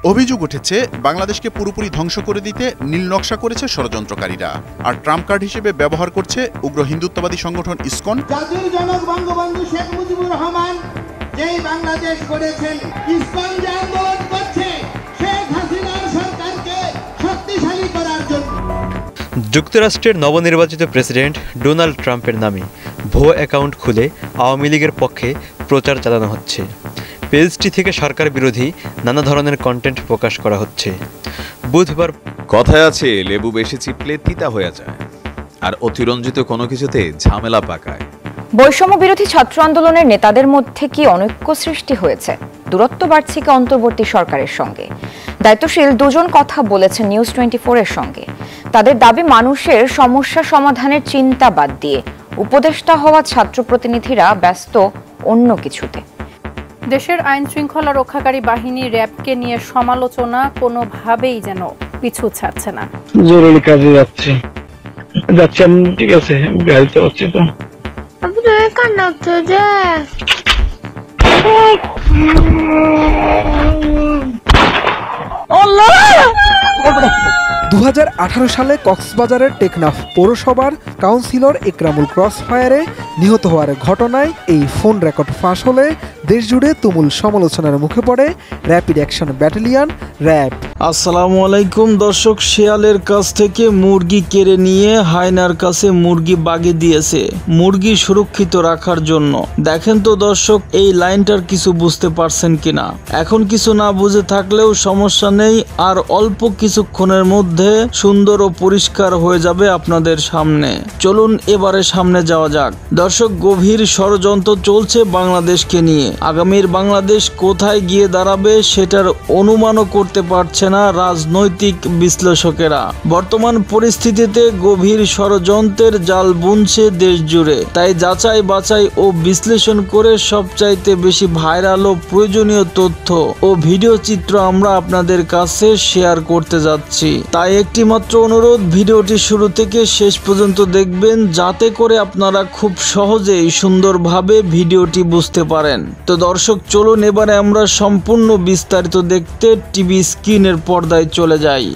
অভিযোগ উঠেছে বাংলাদেশকে পুরোপুরি ধ্বংস করে দিতে নীল নকশা করেছে ষড়যন্ত্রকারীরা, আর ট্রাম্প কার্ড হিসেবে ব্যবহার করছে উগ্র হিন্দুত্ববাদী সংগঠন ইসকন। জাতির জনক বঙ্গবন্ধু শেখ মুজিবুর রহমান যেই বাংলাদেশ গড়েছেন, ইসকন যে আন্দোলন করছে শেখ হাসিনার সরকারকে শক্তিশালী করার জন্য। যুক্তরাষ্ট্রের নবনির্বাচিত প্রেসিডেন্ট ডোনাল্ড ট্রাম্পের নামে ভুয়ো অ্যাকাউন্ট খুলে আওয়ামী লীগের পক্ষে প্রচার চালানো হচ্ছে। পেজটি থেকে সরকার বিরোধী নানা ধরনের কন্টেন্ট প্রকাশ করা হচ্ছে। বুধবার কথায় আছে, লেবু বেশি চিপলে তিতা হয়ে যায়, আর অতিরঞ্জিত কোনো কিছুতে ঝামেলা পাকায়। বৈষম্য বিরোধী ছাত্র আন্দোলনের নেতাদের মধ্যে কি অনৈক্য সৃষ্টি হয়েছে? দূরত্ব বাড়ছে কি অন্তর্বর্তী সরকারের সঙ্গে? দায়িত্বশীল দুজন কথা বলেছেন নিউজ 24 এর সঙ্গে। তাদের দাবি, মানুষের সমস্যা সমাধানের চিন্তা বাদ দিয়ে উপদেষ্টা হওয়া ছাত্র প্রতিনিধিরা ব্যস্ত অন্য কিছুতে। দেশের আইন শৃঙ্খলা রক্ষাকারী বাহিনী র্যাবকে নিয়ে সমালোচনা কোনোভাবেই যেন পিছু ছাড়ছে না। জরুরি কাজে যাচ্ছি, ঠিক আছে, গাড়িতে হচ্ছে তো। 2018 সালে কক্সবাজারের টেকনাফ পৌরসভার কাউন্সিলর ইকরামুল ক্রসফায়ারে নিহত হওয়ার ঘটনায় এই ফোন রেকর্ড ফাঁস হলে দেশজুড়ে তুমুল সমালোচনার মুখে পড়ে র্যাপিড অ্যাকশন ব্যাটালিয়ন র্যাব। আসসালামু আলাইকুম দর্শক। শিয়ালের কাছ থেকে মুরগি কেড়ে নিয়ে হায়নার কাছে মুরগি বাগে দিয়েছে মুরগি সুরক্ষিত রাখার জন্য। দেখেন তো দর্শক, এই লাইনটার কিছু বুঝতে পারছেন কিনা? এখন কিছু না বুঝে থাকলেও সমস্যা নেই, আর অল্প কিছুক্ষণের মধ্যে সুন্দর ও পরিষ্কার হয়ে যাবে আপনাদের সামনে। চলুন এবারে সামনে যাওয়া যাক। দর্শক, গভীর ষড়যন্ত্র চলছে বাংলাদেশকে নিয়ে। আগামীর বাংলাদেশ কোথায় গিয়ে দাঁড়াবে সেটার অনুমানও করতে পারছে না রাজনৈতিক বিশ্লেষকেরা। বর্তমান পরিস্থিতিতে গভীর ষড়যন্ত্রের জাল বুনছে দেশ জুড়ে। তাই যাচাই বাছাই ও বিশ্লেষণ করে সবচাইতে বেশি ভাইরাল ও প্রয়োজনীয় তথ্য ও ভিডিও চিত্র আমরা আপনাদের কাছে শেয়ার করতে যাচ্ছি। তাই একটি মাত্র অনুরোধ, ভিডিওটি শুরু থেকে শেষ পর্যন্ত দেখবেন, যাতে করে আপনারা খুব সহজেই সুন্দরভাবে ভিডিওটি বুঝতে পারেন। তো দর্শক, চলুন এবারে আমরা সম্পূর্ণ বিস্তারিত দেখতে টিভি স্ক্রিনের পর্দায় চলে যাই।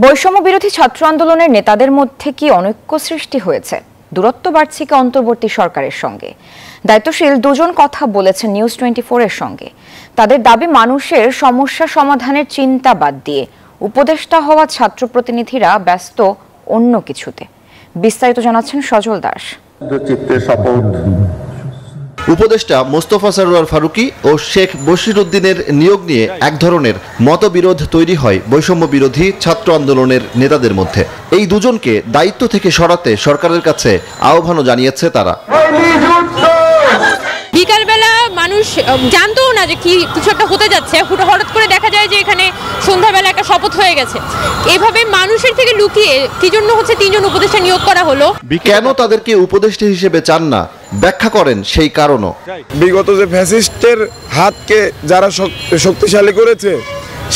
বৈষম্য বিরোধী ছাত্র আন্দোলনের নেতাদের মধ্যে কি অনৈক্য সৃষ্টি হয়েছে? দূরত্ব বাড়ছে কি অন্তর্বর্তী সরকারের সঙ্গে? দায়িত্বশীল দুজন কথা বলেছেন নিউজ 24 এর সঙ্গে। তাদের দাবি, মানুষের সমস্যা সমাধানের চিন্তা বাদ দিয়ে উপদেষ্টা হওয়া ছাত্র প্রতিনিধিরা ব্যস্ত অন্য কিছুতে। বিস্তারিত জানাচ্ছেন সজল দাস। উপদেষ্টা মোস্তফা সরোয়ার ফারুকী ও শেখ বশির উদ্দিনের নিয়োগ নিয়ে এক ধরনের মতবিরোধ তৈরি হয় বৈষম্য বিরোধী ছাত্র আন্দোলনের নেতাদের মধ্যে। এই দুজনকে দায়িত্ব থেকে সরাতে সরকারের কাছে আহ্বানও জানিয়েছে তারা। বিকালবেলা মানুষ জানতো না যে কিছু একটা হতে যাচ্ছে, হঠাৎ করে দেখা যায় যে এখানে সন্ধ্যাবেলা একটা শপথ হয়ে গেছে। এইভাবে মানুষের থেকে লুকিয়ে কি জন্য হচ্ছে 3 জন উপদেষ্টা নিয়োগ করা হলো। কেন তাদেরকে উপদেষ্টা হিসেবে চান না, ব্যাখ্যা করেন সেই কারণও। বিগত যে ফ্যাসিস্টের হাতকে যারা শক্তিশালী করেছে,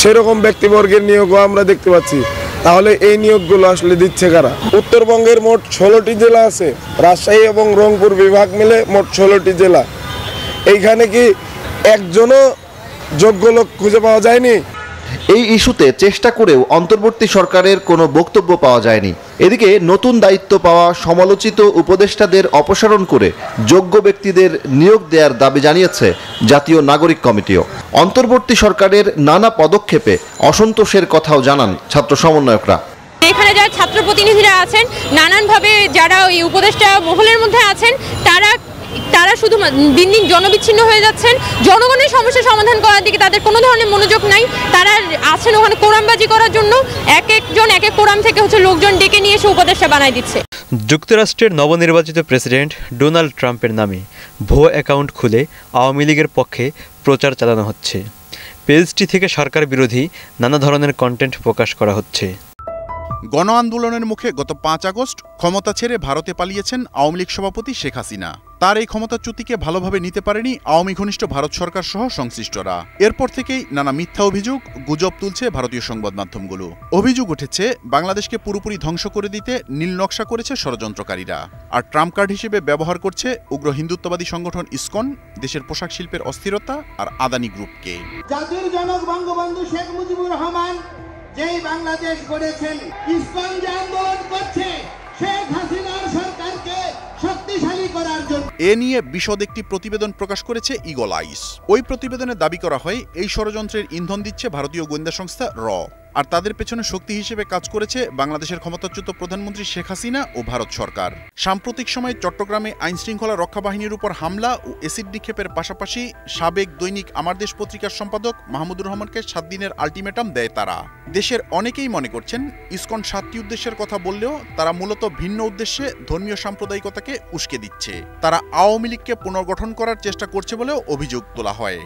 সেরকম ব্যক্তিবর্গের নিয়োগও আমরা দেখতে পাচ্ছি। তাহলে এই নিয়োগগুলো আসলে দিচ্ছে কারা? উত্তরবঙ্গের মোট 16টি জেলা আছে, রাজশাহী এবং রংপুর বিভাগ মিলে মোট 16টি জেলা। এইখানে কি একজনও যোগ্য লোক খুঁজে পাওয়া যায়নি? এই ইস্যুতে চেষ্টা করেও অন্তর্বর্তী সরকারের কোনো বক্তব্য পাওয়া যায়নি। এদিকে নতুন দায়িত্ব পাওয়া সমালোচিত উপদেষ্টাদের অপসারণ করে যোগ্য ব্যক্তিদের নিয়োগ দেওয়ার দাবি জানিয়েছে জাতীয় নাগরিক কমিটিও। অন্তর্বর্তী সরকারের নানা পদক্ষেপে অসন্তোষের কথাও জানান ছাত্র সমন্বয়করা। এখানে যারা ছাত্র প্রতিনিধিরা আছেন, নানানভাবে যারা ওই উপদেষ্টা মহলের মধ্যে আছেন, তারা শুধু দিন দিন জনবিচ্ছিন্ন হয়ে যাচ্ছেন। জনগণের সমস্যা সমাধান করার দিকে তাদের কোনো ধরনের মনোযোগ নাই। তারা আছেন ওখানে কোরামবাজি করার জন্য, এক এক কোরাম থেকে লোকজন ডেকে নিয়ে এসে উপদেষ্টা বানাই দিচ্ছে। যুক্তরাষ্ট্রের নবনির্বাচিত প্রেসিডেন্ট ডোনাল্ড ট্রাম্পের নামে ভুয়ো অ্যাকাউন্ট খুলে আওয়ামী লীগের পক্ষে প্রচার চালানো হচ্ছে। পেজটি থেকে সরকার বিরোধী নানা ধরনের কন্টেন্ট প্রকাশ করা হচ্ছে। গণ আন্দোলনের মুখে গত 5 আগস্ট ক্ষমতা ছেড়ে ভারতে পালিয়েছেন আওয়ামী লীগ সভাপতি শেখ হাসিনা। তার এই ক্ষমতাচ্যুতিকে ভালোভাবে নিতে পারেনি আওয়ামী ঘনিষ্ঠ ভারত সরকার সহ সংশ্লিষ্টরা। এরপর থেকেই নানা মিথ্যা অভিযোগ, গুজব তুলছে ভারতীয় সংবাদ মাধ্যমগুলো। অভিযোগ উঠেছে বাংলাদেশকে পুরোপুরি ধ্বংস করে দিতে নীল নকশা করেছে ষড়যন্ত্রকারীরা, আর ট্রাম্প কার্ড হিসেবে ব্যবহার করছে উগ্র হিন্দুত্ববাদী সংগঠন ইসকন, দেশের পোশাক শিল্পের অস্থিরতা আর আদানি গ্রুপকে। জাতির জনক বঙ্গবন্ধু শেখ মুজিবুর রহমান যেই বাংলাদেশ গড়েছেন, ইসকন যে আন্দোলন করছে শেখ হাসিনার সরকারকে শক্তিশালী করার জন্য। এ নিয়ে বিশদ একটি প্রতিবেদন প্রকাশ করেছে ইগল আইস। ওই প্রতিবেদনে দাবি করা হয় এই ষড়যন্ত্রের ইন্ধন দিচ্ছে ভারতীয় গোয়েন্দা সংস্থা র, আর তাদের পেছনে শক্তি হিসেবে কাজ করেছে বাংলাদেশের ক্ষমতাচ্যুত প্রধানমন্ত্রী শেখ হাসিনা ও ভারত সরকার। সাম্প্রতিক সময়ে চট্টগ্রামে আইন শৃঙ্খলা রক্ষা বাহিনীর উপর হামলা ও এসিড নিক্ষেপের পাশাপাশি সাবেক দৈনিক আমার দেশ পত্রিকার সম্পাদক মাহমুদুর রহমানকে 7 দিনের আলটিমেটাম দেয় তারা। দেশের অনেকেই মনে করছেন ইসকন 7টি উদ্দেশ্যের কথা বললেও তারা মূলত ভিন্ন উদ্দেশ্যে ধর্মীয় সাম্প্রদায়িকতাকে উস্কে দিচ্ছে। তারা আওয়ামী লীগকে পুনর্গঠন করার চেষ্টা করছে বলেও অভিযোগ তোলা হয়।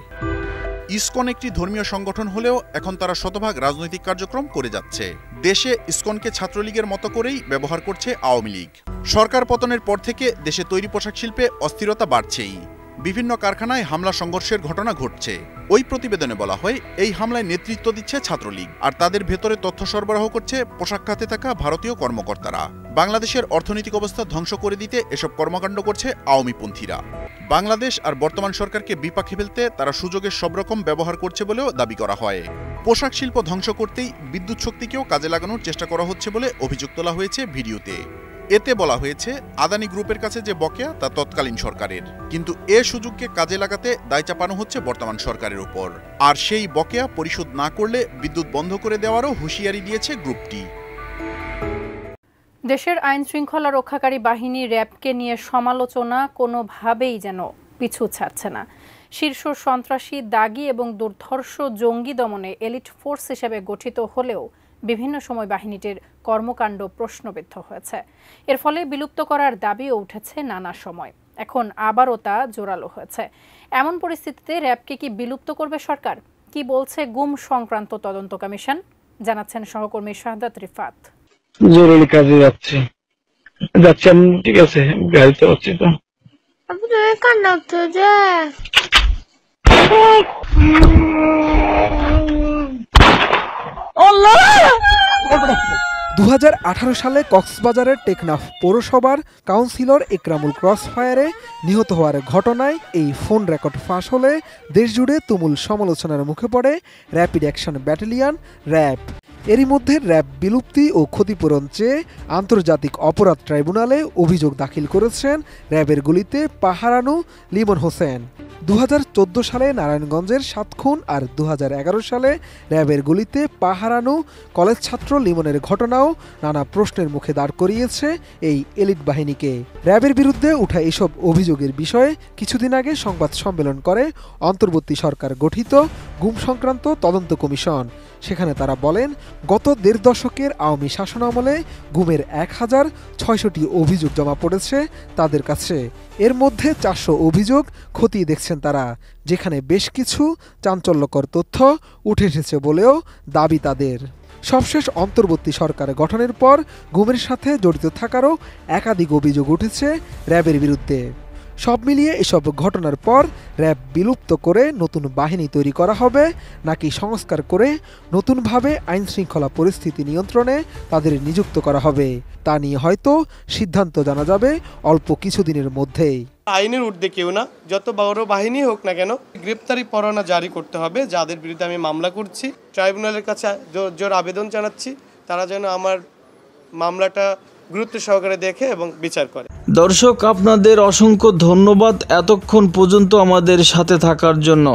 ইসকন একটি ধর্মীয় সংগঠন হলেও এখন তারা শতভাগ রাজনৈতিক কার্যক্রম করে যাচ্ছে। দেশে ইসকনকে ছাত্রলীগের মতো করেই ব্যবহার করছে আওয়ামী লীগ। সরকার পতনের পর থেকে দেশে তৈরি পোশাক শিল্পে অস্থিরতা বাড়ছেই। বিভিন্ন কারখানায় হামলা সংঘর্ষের ঘটনা ঘটছে। ওই প্রতিবেদনে বলা হয় এই হামলায় নেতৃত্ব দিচ্ছে ছাত্রলীগ, আর তাদের ভেতরে তথ্য সরবরাহ করছে পোশাক খাতে থাকা ভারতীয় কর্মকর্তারা। বাংলাদেশের অর্থনৈতিক অবস্থা ধ্বংস করে দিতে এসব কর্মকাণ্ড করছে আওয়ামীপন্থীরা। বাংলাদেশ আর বর্তমান সরকারকে বিপাকে ফেলতে তারা সুযোগের সব রকম ব্যবহার করছে বলেও দাবি করা হয়। পোশাক শিল্প ধ্বংস করতেই বিদ্যুৎ শক্তিকেও কাজে লাগানোর চেষ্টা করা হচ্ছে বলে অভিযোগ তোলা হয়েছে ভিডিওতে। এতে বলা হয়েছে আদানি গ্রুপের কাছে যে বকেয়া তা তৎকালীন সরকারের, কিন্তু এ সুযোগকে কাজে লাগাতে দায় চাপানো হচ্ছে বর্তমান সরকারের উপর। আর সেই বকেয়া পরিশোধ না করলে বিদ্যুৎ বন্ধ করে দেওয়ারও হুঁশিয়ারি দিয়েছে গ্রুপটি। দেশের আইন শৃঙ্খলা রক্ষাকারী বাহিনী র্যাবকে নিয়ে সমালোচনা কোনোভাবেই যেন পিছু ছাড়ছে না। শীর্ষ সন্ত্রাসী, দাগী এবং দুর্ধর্ষ জঙ্গি দমনে এলিট ফোর্স হিসেবে গঠিত হলেও বিভিন্ন সময় বাহিনীটির কর্মকাণ্ড প্রশ্নবিদ্ধ হয়েছে। এর ফলে বিলুপ্ত করার দাবিও উঠেছে নানা সময়। এখন আবারও তা জোরালো হয়েছে। এমন পরিস্থিতিতে র্যাবকে কি বিলুপ্ত করবে সরকার? কি বলছে গুম সংক্রান্ত তদন্ত কমিশন? জানাচ্ছেন সহকর্মী শাহাদাত রিফাত। জরুরি কাজে যাচ্ছি, আমি ঠিক আছে, গাড়িতে আছি তো। 2018 সালে কক্সবাজারের টেকনাফ পৌরসভার কাউন্সিলর একরামুল ক্রসফায়ারে নিহত হওয়ার ঘটনায় এই ফোন রেকর্ড ফাঁস হলে দেশজুড়ে তুমুল সমালোচনার মুখে পড়ে র্যাপিড অ্যাকশন ব্যাটালিয়ন র্যাব। এরই মধ্যে র্যাব বিলুপ্তি ও ক্ষতিপূরণ চেয়ে আন্তর্জাতিক অপরাধ ট্রাইব্যুনালে অভিযোগ দাখিল করেছেন র্যাবের গুলিতে পাহারানো লিমন হোসেন। 2014 সালে নারায়ণগঞ্জের 7 খুন আর 2011 সালে র্যাবের গুলিতে পাহারানো কলেজ ছাত্র লিমনের ঘটনাও নানা প্রশ্নের মুখে দাঁড় করিয়েছে এই এলিট বাহিনীকে। র্যাবের বিরুদ্ধে উঠা এসব অভিযোগের বিষয়ে কিছুদিন আগে সংবাদ সম্মেলন করে অন্তর্বর্তী সরকার গঠিত গুম সংক্রান্ত তদন্ত কমিশন। সেখানে তারা বলেন, গত 1.5 দশকের আওয়ামী শাসনামলে গুমের 1060টি অভিযোগ জমা পড়েছে তাদের কাছে। এর মধ্যে 400 অভিযোগ খতিয়ে দেখছেন তারা, যেখানে বেশ কিছু চাঞ্চল্যকর তথ্য উঠে এসেছে বলেও দাবি তাদের। সবশেষ অন্তর্বর্তী সরকার গঠনের পর গুমের সাথে জড়িত থাকারও একাধিক অভিযোগ উঠেছে র্যাবের বিরুদ্ধে। সব মিলিয়ে এসব ঘটনার পর র্যাব বিলুপ্ত করে নতুন বাহিনী তৈরি করা হবে নাকি সংস্কার করে নতুনভাবে আইন শৃঙ্খলা পরিস্থিতি নিয়ন্ত্রণে তাদের নিযুক্ত করা হবে, তা নিয়ে হয়তো সিদ্ধান্ত জানা যাবে অল্প কিছুদিনের মধ্যেই। আইনের ঊর্ধ্বে কেউ না, যত বড় বাহিনী হোক না কেন গ্রেপ্তারি পরোয়ানা জারি করতে হবে। যাদের বিরুদ্ধে আমি মামলা করছি, ট্রাইব্যুনালের কাছে জোর আবেদন জানাচ্ছি, তারা যেন আমার মামলাটা গুরুত্ব সহকারে দেখে এবং বিচার করে। দর্শক, আপনাদের অসংখ্য ধন্যবাদ এতক্ষণ পর্যন্ত আমাদের সাথে থাকার জন্য।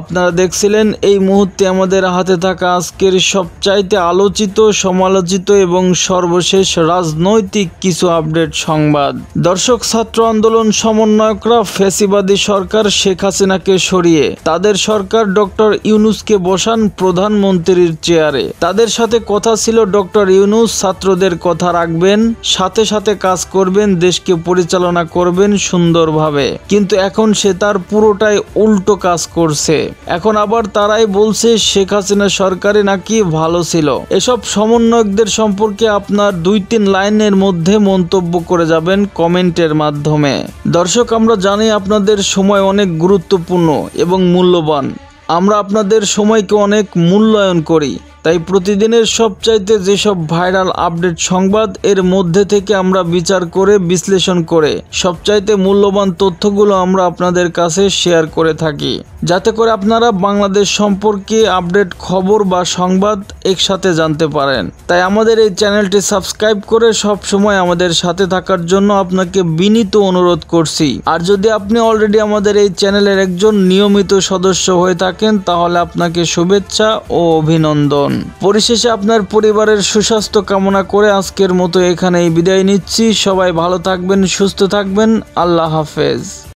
আপনারা দেখছিলেন এই মুহূর্তে আমাদের হাতে থাকা আজকের সবচাইতে আলোচিত, সমালোচিত এবং সর্বশেষ রাজনৈতিক কিছু আপডেট সংবাদ। দর্শক, ছাত্র আন্দোলন সমন্বয়করা ফ্যাসিবাদী সরকার শেখ হাসিনাকে সরিয়ে তাদের সরকার ডক্টর ইউনূসকে বসান প্রধানমন্ত্রীর চেয়ারে। তাদের সাথে কথা ছিল ডক্টর ইউনূস ছাত্রদের কথা রাখবেন, সাথে সাথে কাজ করবেন, দেশকে পরিচালনা করবেন সুন্দরভাবে। কিন্তু এখন সে তার পুরোটাই উল্টো কাজ করছে। এখন আবার তারাই বলছে শেখ হাসিনা সরকারে নাকি ভালো ছিল। এসব সমন্বয়কদের সম্পর্কে আপনার 2-3 লাইনের মধ্যে মন্তব্য করে যাবেন কমেন্টের মাধ্যমে। দর্শক, আমরা জানি আপনাদের সময় অনেক গুরুত্বপূর্ণ এবং মূল্যবান। আমরা আপনাদের সময়কে অনেক মূল্যায়ন করি, তাই প্রতিদিনের সবচাইতে যেসব ভাইরাল আপডেট সংবাদ এর মধ্যে থেকে আমরা বিচার করে বিশ্লেষণ করে সবচাইতে মূল্যবান তথ্যগুলো আমরা আপনাদের কাছে শেয়ার করে থাকি, যাতে করে আপনারা বাংলাদেশ সম্পর্কে আপডেট খবর বা সংবাদ একসাথে জানতে পারেন। তাই আমাদের এই চ্যানেলটি সাবস্ক্রাইব করে সব সময় আমাদের সাথে থাকার জন্য আপনাকে বিনীত অনুরোধ করছি। আর যদি আপনি অলরেডি আমাদের এই চ্যানেলের একজন নিয়মিত সদস্য হয়ে থাকেন, তাহলে আপনাকে শুভেচ্ছা ও অভিনন্দন। পরিশেষে আপনার পরিবারের সুস্বাস্থ্য কামনা করে আজকের মতো এখানেই বিদায় নিচ্ছি। সবাই ভালো থাকবেন, সুস্থ থাকবেন। আল্লাহ হাফেজ।